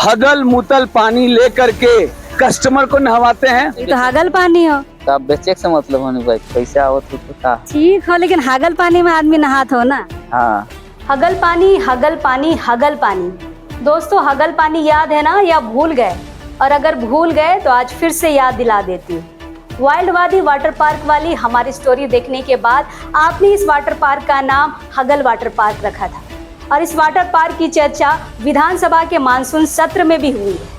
हगल मुतल पानी लेकर के कस्टमर को नहवाते हैं। ये तो हगल पानी हो। तो आप बेचे से मतलब होने भाई, पैसा आवत हो तो का। ठीक हो, लेकिन हगल पानी में आदमी नहात हो ना। हाँ, हगल पानी, हगल पानी, हगल पानी। दोस्तों, हगल पानी याद है ना, या भूल गए? और अगर भूल गए तो आज फिर से याद दिला देती हूँ। वाइल्ड वादी वाटर पार्क वाली हमारी स्टोरी देखने के बाद आपने इस वाटर पार्क का नाम हगल वाटर पार्क रखा था, और इस वाटर पार्क की चर्चा विधानसभा के मानसून सत्र में भी हुई है।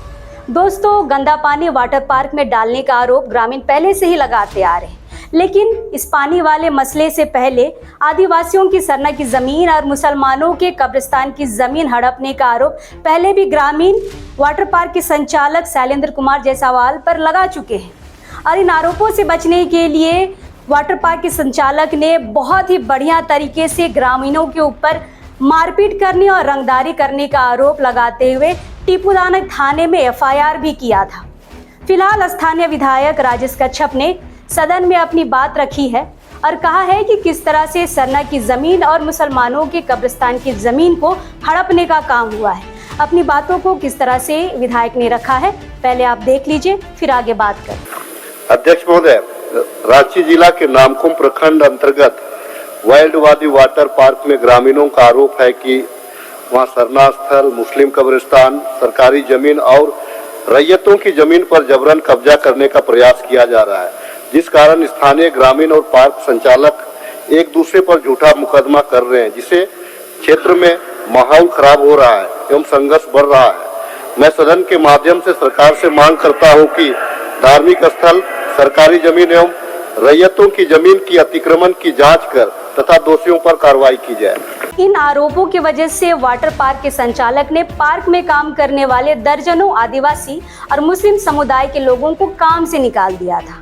दोस्तों, गंदा पानी वाटर पार्क में डालने का आरोप ग्रामीण पहले से ही लगाते आ रहे हैं, लेकिन इस पानी वाले मसले से पहले आदिवासियों की सरना की जमीन और मुसलमानों के कब्रिस्तान की जमीन हड़पने का आरोप पहले भी ग्रामीण वाटर पार्क के संचालक शैलेंद्र कुमार जायसवाल पर लगा चुके हैं। और इन आरोपों से बचने के लिए वाटर पार्क के संचालक ने बहुत ही बढ़िया तरीके से ग्रामीणों के ऊपर मारपीट करने और रंगदारी करने का आरोप लगाते हुए टीपूदाना थाने में एफआईआर भी किया था। फिलहाल स्थानीय विधायक राजेश कच्छप ने सदन में अपनी बात रखी है और कहा है कि किस तरह से सरना की जमीन और मुसलमानों के कब्रिस्तान की जमीन को हड़पने का काम हुआ है। अपनी बातों को किस तरह से विधायक ने रखा है, पहले आप देख लीजिए, फिर आगे बात करें। अध्यक्ष महोदय, रांची जिला के नामकुम प्रखंड अंतर्गत वाइल्ड वादी वाटर पार्क में ग्रामीणों का आरोप है कि वहां सरना स्थल, मुस्लिम कब्रिस्तान, सरकारी जमीन और रैयतों की जमीन पर जबरन कब्जा करने का प्रयास किया जा रहा है, जिस कारण स्थानीय ग्रामीण और पार्क संचालक एक दूसरे पर झूठा मुकदमा कर रहे हैं, जिससे क्षेत्र में माहौल खराब हो रहा है एवं संघर्ष बढ़ रहा है। मैं सदन के माध्यम से सरकार से मांग करता हूं कि धार्मिक स्थल, सरकारी जमीन एवं रैयतों की जमीन की अतिक्रमण की जांच कर तथा दोषियों पर कार्रवाई की जाए। इन आरोपों की वजह से वाटर पार्क के संचालक ने पार्क में काम करने वाले दर्जनों आदिवासी और मुस्लिम समुदाय के लोगों को काम से निकाल दिया था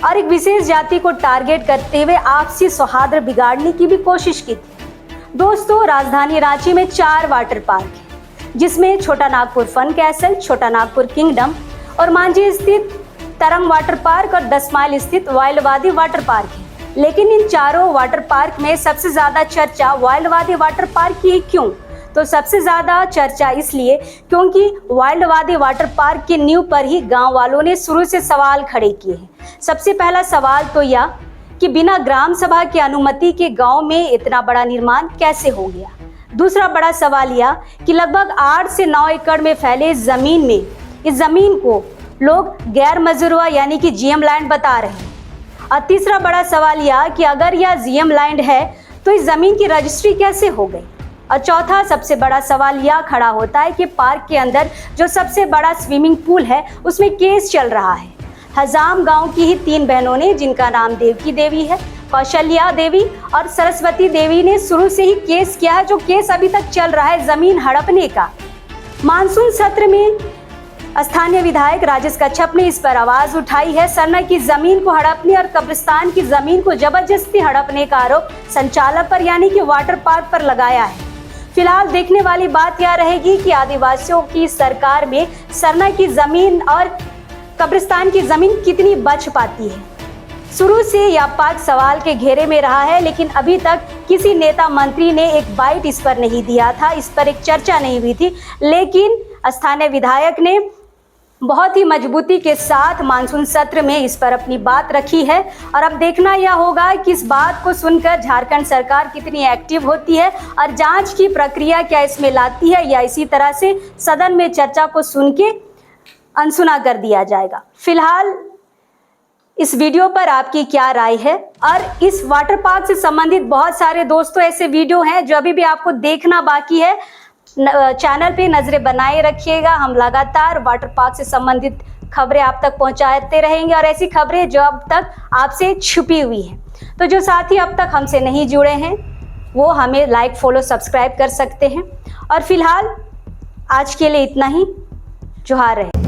और एक विशेष जाति को टारगेट करते हुए आपसी सौहार्द बिगाड़ने की भी कोशिश की थी। दोस्तों, राजधानी रांची में 4 वाटर पार्क है, जिसमें छोटा नागपुर फन कैसल, छोटा नागपुर किंगडम और मांझी स्थित तरंग वाटर पार्क और 10 माइल स्थित वाइल्ड वादी वाटर पार्क है। लेकिन इन चारों वाटर पार्क में सबसे ज्यादा चर्चा वाइल्ड वादी वाटर पार्क की क्यों? तो सबसे ज्यादा चर्चा इसलिए क्योंकि वाइल्ड वादी वाटर पार्क की नींव पर ही गांव वालों ने शुरू से सवाल खड़े किए हैं। सबसे पहला सवाल तो यह कि बिना ग्राम सभा की अनुमति के गांव में इतना बड़ा निर्माण कैसे हो गया। दूसरा बड़ा सवाल यह कि लगभग 8 से 9 एकड़ में फैले जमीन में इस जमीन को लोग गैर मजरूआ यानी कि जीएम लैंड बता रहे हैं। और तीसरा बड़ा सवाल यह कि अगर यह जीएम लैंड है तो इस जमीन की रजिस्ट्री कैसे हो गई। और चौथा सबसे बड़ा सवाल यह खड़ा होता है कि पार्क के अंदर जो सबसे बड़ा स्विमिंग पूल है उसमें केस चल रहा है। हजाम गांव की ही 3 बहनों ने, जिनका नाम देवकी देवी है, कौशल्या देवी और सरस्वती देवी ने शुरू से ही केस किया है, जो केस अभी तक चल रहा है जमीन हड़पने का। मानसून सत्र में स्थानीय विधायक राजेश कच्छप ने इस पर आवाज उठाई है। सरना की जमीन को हड़पने और कब्रिस्तान की जमीन को जबरदस्ती हड़पने का आरोप संचालक पर यानी कि वाटर पार्क पर लगाया है। फिलहाल देखने वाली बात यह रहेगी कि आदिवासियों की सरकार में सरना की जमीन और कब्रिस्तान की जमीन कितनी बच पाती है। शुरू से यह पार्क सवाल के घेरे में रहा है, लेकिन अभी तक किसी नेता मंत्री ने एक बाइट इस पर नहीं दिया था, इस पर एक चर्चा नहीं हुई थी। लेकिन स्थानीय विधायक ने बहुत ही मजबूती के साथ मानसून सत्र में इस पर अपनी बात रखी है और अब देखना यह होगा कि इस बात को सुनकर झारखंड सरकार कितनी एक्टिव होती है और जांच की प्रक्रिया क्या इसमें लाती है, या इसी तरह से सदन में चर्चा को सुन के अनसुना कर दिया जाएगा। फिलहाल इस वीडियो पर आपकी क्या राय है? और इस वाटर पार्क से संबंधित बहुत सारे दोस्तों ऐसे वीडियो हैं जो अभी भी आपको देखना बाकी है। चैनल पे नजरें बनाए रखिएगा। हम लगातार वाटर पार्क से संबंधित खबरें आप तक पहुंचाते रहेंगे और ऐसी खबरें जो अब तक आपसे छुपी हुई हैं। तो जो साथी अब तक हमसे नहीं जुड़े हैं वो हमें लाइक, फॉलो, सब्सक्राइब कर सकते हैं। और फिलहाल आज के लिए इतना ही। जोहार रहे।